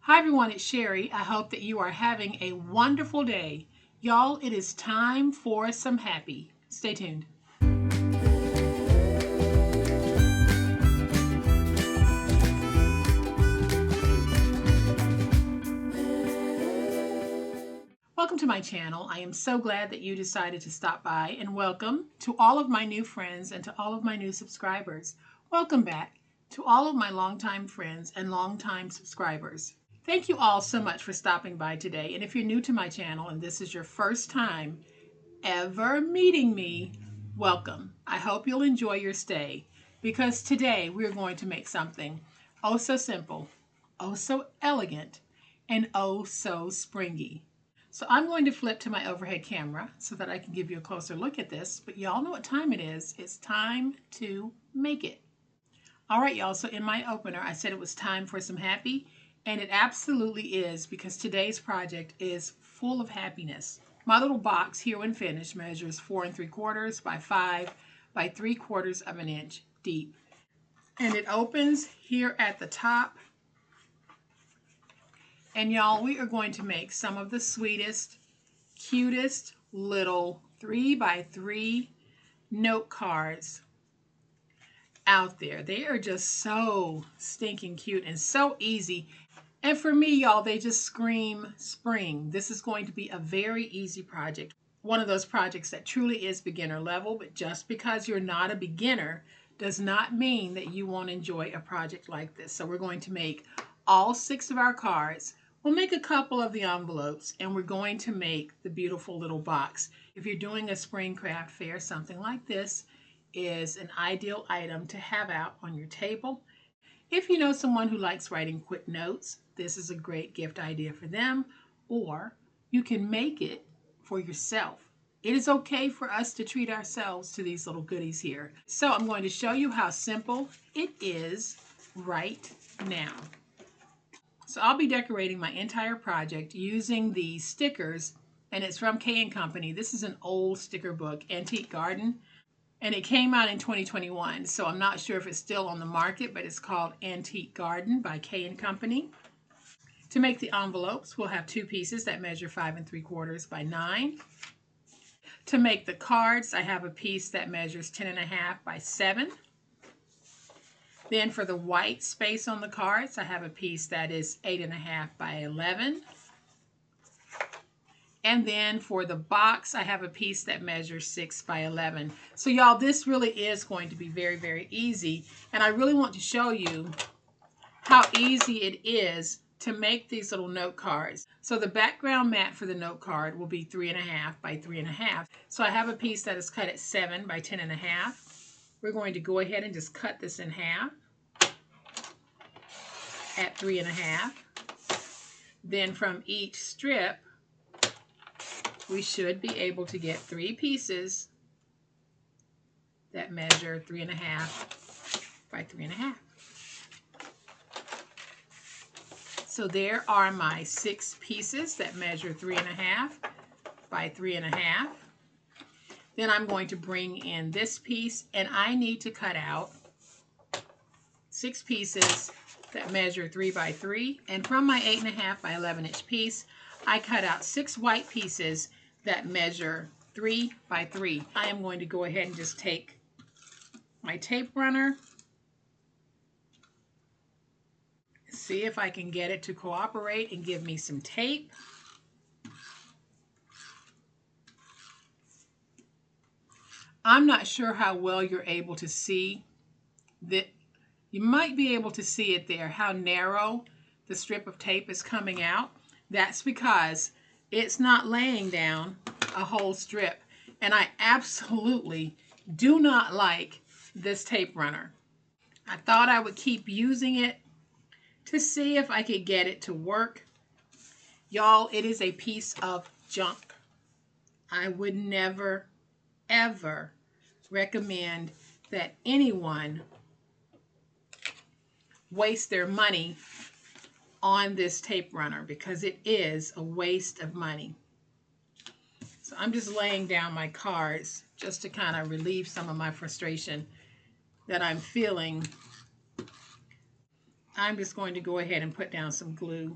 Hi everyone, it's Sherry. I hope that you are having a wonderful day. Y'all, it is time for some happy. Stay tuned. Welcome to my channel. I am so glad that you decided to stop by, and welcome to all of my new friends and to all of my new subscribers. Welcome back to all of my longtime friends and longtime subscribers. Thank you all so much for stopping by today. And if you're new to my channel and this is your first time ever meeting me, welcome. I hope you'll enjoy your stay, because today we're going to make something oh so simple, oh so elegant, and oh so springy. So I'm going to flip to my overhead camera so that I can give you a closer look at this, but y'all know what time it is. It's time to make it. All right, y'all, so in my opener, I said it was time for some happy, and it absolutely is, because today's project is full of happiness. My little box here when finished measures 4 3/4 by 5 by 3/4 of an inch deep. And it opens here at the top. And y'all, we are going to make some of the sweetest, cutest little 3 by 3 note cards out there. They are just so stinking cute and so easy. And for me, y'all, they just scream spring. This is going to be a very easy project. One of those projects that truly is beginner level, but just because you're not a beginner does not mean that you won't enjoy a project like this. So we're going to make all 6 of our cards. We'll make a couple of the envelopes, and we're going to make the beautiful little box. If you're doing a spring craft fair, something like this is an ideal item to have out on your table. If you know someone who likes writing quick notes, this is a great gift idea for them, or you can make it for yourself. It is okay for us to treat ourselves to these little goodies here. So I'm going to show you how simple it is right now. So I'll be decorating my entire project using these stickers, and it's from K & Company. This is an old sticker book, Antique Garden, and it came out in 2021, so I'm not sure if it's still on the market, but it's called Antique Garden by K & Company. To make the envelopes, we'll have 2 pieces that measure 5 3/4 by 9. To make the cards, I have a piece that measures 10 1/2 by 7. Then for the white space on the cards, I have a piece that is 8 1/2 by 11. And then for the box, I have a piece that measures 6 by 11. So y'all, this really is going to be very, very easy. And I really want to show you how easy it is to make these little note cards. So the background mat for the note card will be 3 1/2 by 3 1/2. So I have a piece that is cut at 7 by 10 1/2. We're going to go ahead and just cut this in half at 3 1/2. Then from each strip, we should be able to get 3 pieces that measure 3 1/2 by 3 1/2. So there are my 6 pieces that measure 3 1/2 by 3 1/2. Then I'm going to bring in this piece, and I need to cut out 6 pieces that measure 3 by 3. And from my 8 1/2 by 11 inch piece, I cut out 6 white pieces that measure 3 by 3. I am going to go ahead and just take my tape runner, see if I can get it to cooperate and give me some tape. I'm not sure how well you're able to see that. You might be able to see it there, how narrow the strip of tape is coming out. That's because it's not laying down a whole strip. And I absolutely do not like this tape runner. I thought I would keep using it to see if I could get it to work. Y'all, it is a piece of junk. I would never, ever recommend that anyone waste their money on this tape runner, because it is a waste of money. So I'm just laying down my cards just to kind of relieve some of my frustration that I'm feeling. I'm just going to go ahead and put down some glue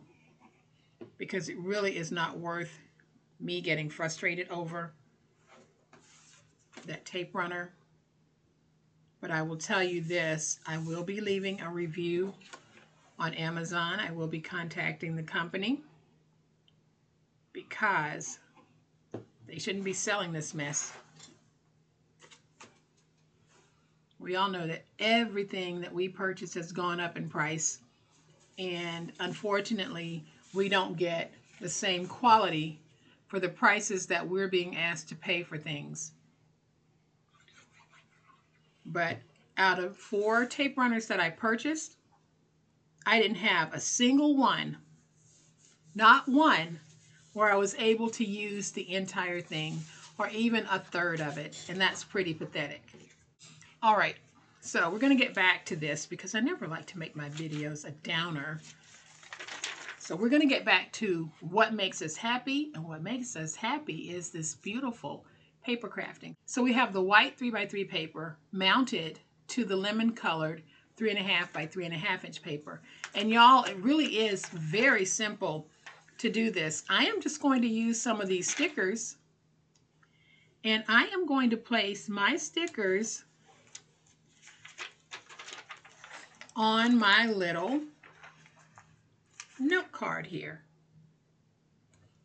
because it really is not worth me getting frustrated over that tape runner. But I will tell you this, I will be leaving a review on Amazon. I will be contacting the company because they shouldn't be selling this mess. We all know that everything that we purchase has gone up in price, and unfortunately we don't get the same quality for the prices that we're being asked to pay for things. But out of 4 tape runners that I purchased, I didn't have a single one, not one, where I was able to use the entire thing or even a third of it, and that's pretty pathetic. All right, so we're going to get back to this because I never like to make my videos a downer. So we're going to get back to what makes us happy, and what makes us happy is this beautiful paper crafting. So we have the white 3x3 paper mounted to the lemon colored 3.5 by 3.5 inch paper. And y'all, it really is very simple to do this. I am just going to use some of these stickers, and I am going to place my stickers on my little note card here.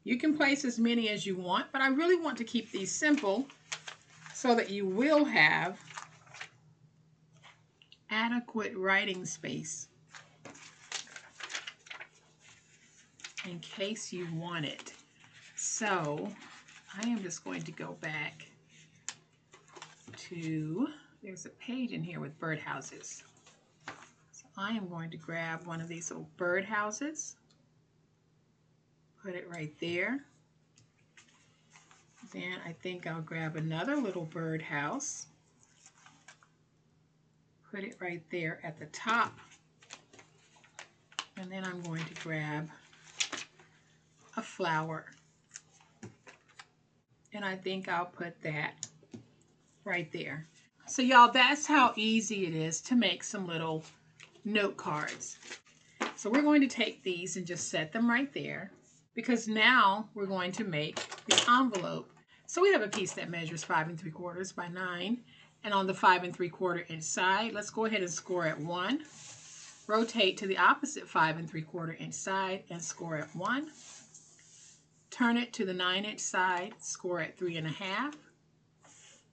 You can place as many as you want, but I really want to keep these simple so that you will have adequate writing space in case you want it. So I am just going to go back to, there's a page in here with birdhouses. So I am going to grab one of these little birdhouses, put it right there. Then I think I'll grab another little birdhouse, put it right there at the top. And then I'm going to grab a flower. And I think I'll put that right there. So y'all, that's how easy it is to make some little note cards. So we're going to take these and just set them right there, because now we're going to make the envelope. So we have a piece that measures 5 3/4 by 9, and on the 5 3/4 inch side, let's go ahead and score at 1. Rotate to the opposite 5 3/4 inch side and score at 1. Turn it to the 9 inch side, score at 3.5,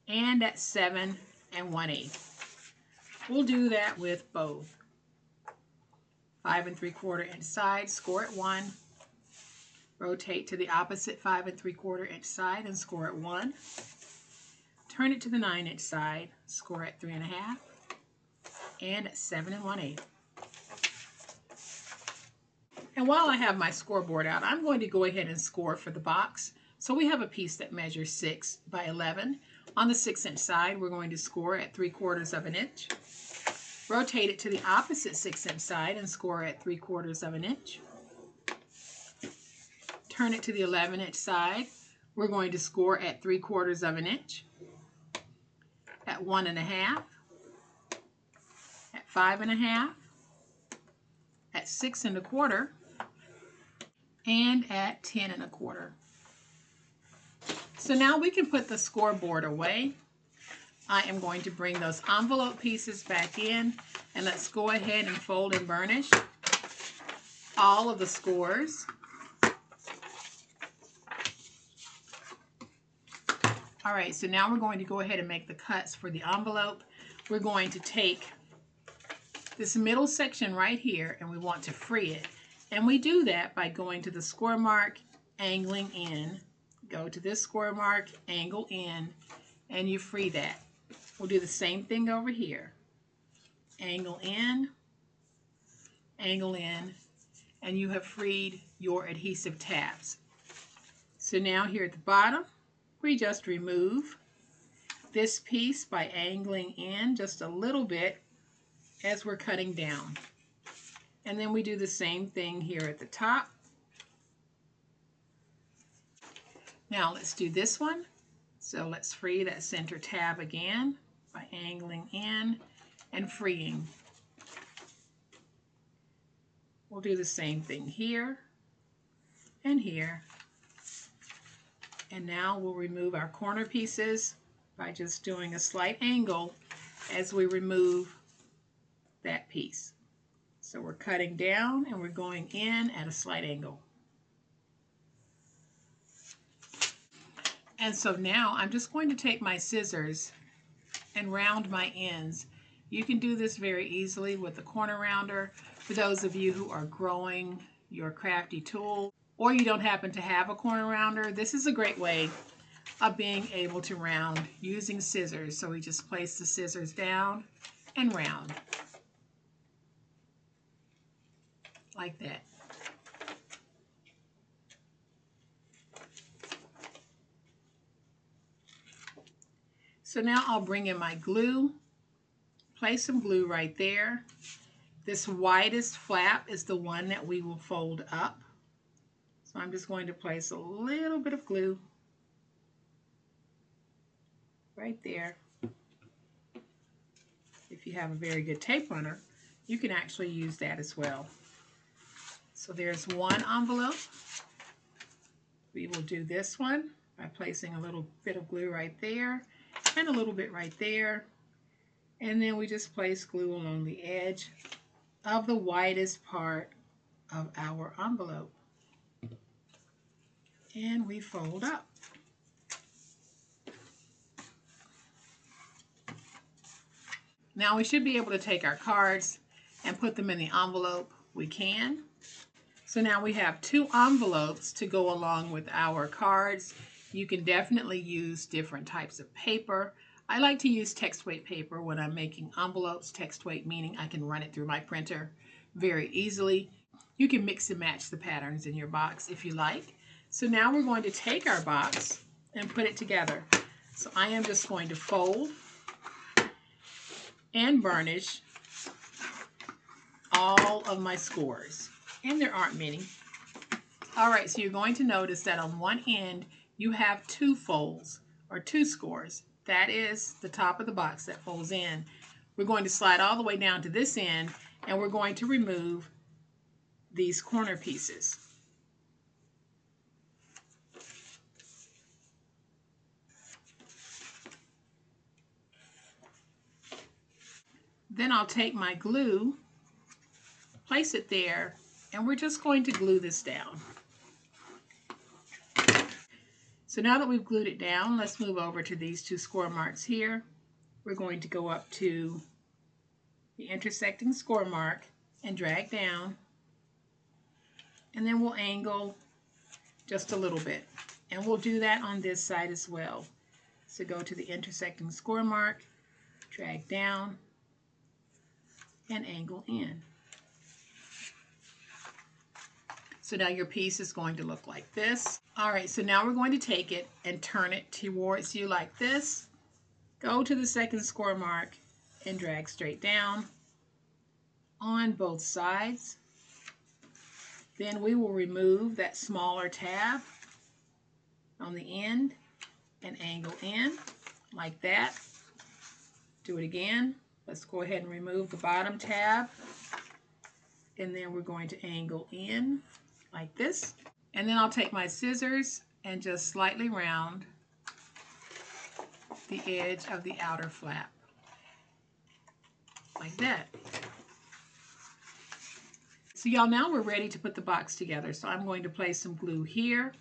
and at 7 1/8. We'll do that with both. 5 3/4 inch side, score at 1. Rotate to the opposite 5 3/4 inch side and score at 1. Turn it to the 9 inch side, score at 3.5, and at 7 1/8. And while I have my scoreboard out, I'm going to go ahead and score for the box. So we have a piece that measures 6 by 11. On the 6 inch side, we're going to score at 3/4 inch. Rotate it to the opposite 6 inch side and score at 3/4 inch. Turn it to the 11 inch side. We're going to score at 3/4 inch, at 1.5, at 5.5, at 6 1/4, and at 10 1/4. So now we can put the scoreboard away. I am going to bring those envelope pieces back in, and let's go ahead and fold and burnish all of the scores. All right, so now we're going to go ahead and make the cuts for the envelope. We're going to take this middle section right here, and we want to free it. And we do that by going to the score mark, angling in. Go to this score mark, angle in, and you free that. We'll do the same thing over here. Angle in, and you have freed your adhesive tabs. So now here at the bottom, we just remove this piece by angling in just a little bit as we're cutting down. And then we do the same thing here at the top. Now let's do this one. So let's free that center tab again by angling in and freeing. We'll do the same thing here. and here. And now we'll remove our corner pieces by just doing a slight angle as we remove that piece. So we're cutting down and we're going in at a slight angle. And so now I'm just going to take my scissors and round my ends. You can do this very easily with the corner rounder for those of you who are growing your crafty tool, or you don't happen to have a corner rounder. This is a great way of being able to round using scissors. So we just place the scissors down and round like that. So now I'll bring in my glue, place some glue right there. This widest flap is the one that we will fold up. So I'm just going to place a little bit of glue right there. If you have a very good tape runner, you can actually use that as well. So there's one envelope. We will do this one by placing a little bit of glue right there and a little bit right there. And then we just place glue along the edge of the widest part of our envelope. And we fold up. Now we should be able to take our cards and put them in the envelope. We can. So now we have two envelopes to go along with our cards. You can definitely use different types of paper. I like to use text weight paper when I'm making envelopes. Text weight meaning I can run it through my printer very easily. You can mix and match the patterns in your box if you like. So now we're going to take our box and put it together. So I am just going to fold and burnish all of my scores. And there aren't many. All right, so you're going to notice that on one end you have two folds or two scores. That is the top of the box that folds in. We're going to slide all the way down to this end and we're going to remove these corner pieces. Then I'll take my glue, place it there, and we're just going to glue this down. So now that we've glued it down, let's move over to these two score marks here. We're going to go up to the intersecting score mark and drag down, and then we'll angle just a little bit. And we'll do that on this side as well. So go to the intersecting score mark, drag down, and angle in. So now your piece is going to look like this. All right, so now we're going to take it and turn it towards you like this. Go to the second score mark and drag straight down on both sides. Then we will remove that smaller tab on the end and angle in like that. Do it again. Let's go ahead and remove the bottom tab, and then we're going to angle in like this. And then I'll take my scissors and just slightly round the edge of the outer flap like that. So y'all, now we're ready to put the box together. So I'm going to place some glue here.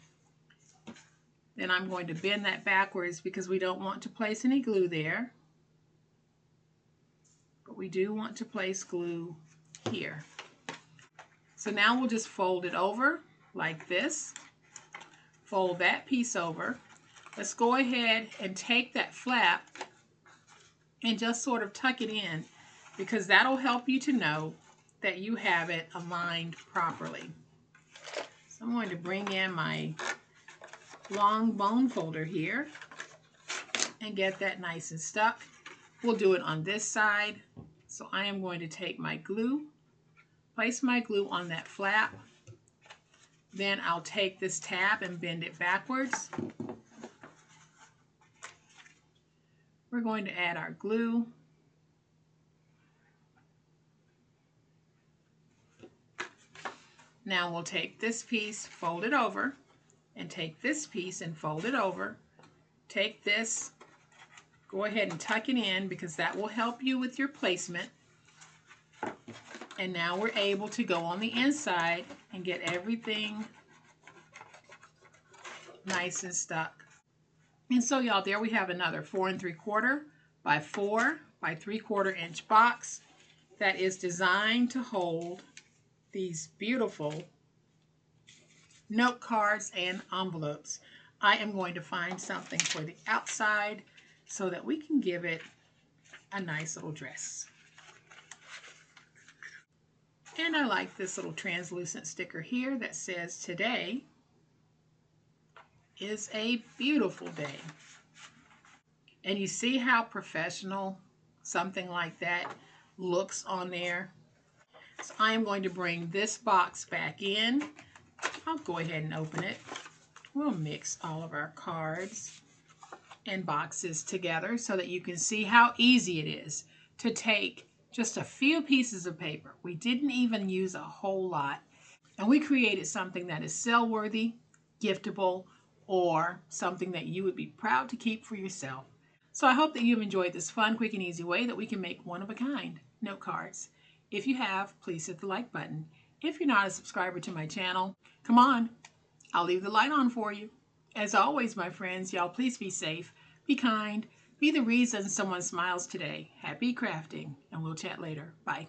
Then I'm going to bend that backwards because we don't want to place any glue there. But we do want to place glue here. So now we'll just fold it over like this. Fold that piece over. Let's go ahead and take that flap and just sort of tuck it in, because that'll help you to know that you have it aligned properly. So I'm going to bring in my long bone folder here and get that nice and stuck. We'll do it on this side. So I am going to take my glue, place my glue on that flap. Then I'll take this tab and bend it backwards. We're going to add our glue. Now we'll take this piece, fold it over, and take this piece and fold it over. Take this, go ahead and tuck it in because that will help you with your placement. And now we're able to go on the inside and get everything nice and stuck. And so y'all, there we have another 4 3/4 by 4 by 3/4 inch box that is designed to hold these beautiful note cards and envelopes. I am going to find something for the outside so that we can give it a nice little dress. And I like this little translucent sticker here that says today is a beautiful day. And you see how professional something like that looks on there. So I am going to bring this box back in. I'll go ahead and open it. We'll mix all of our cards and boxes together so that you can see how easy it is to take just a few pieces of paper. We didn't even use a whole lot. And we created something that is sell-worthy, giftable, or something that you would be proud to keep for yourself. So I hope that you've enjoyed this fun, quick, and easy way that we can make one-of-a-kind note cards. If you have, please hit the like button. If you're not a subscriber to my channel, come on, I'll leave the light on for you. As always, my friends, y'all please be safe, be kind, be the reason someone smiles today. Happy crafting, and we'll chat later. Bye.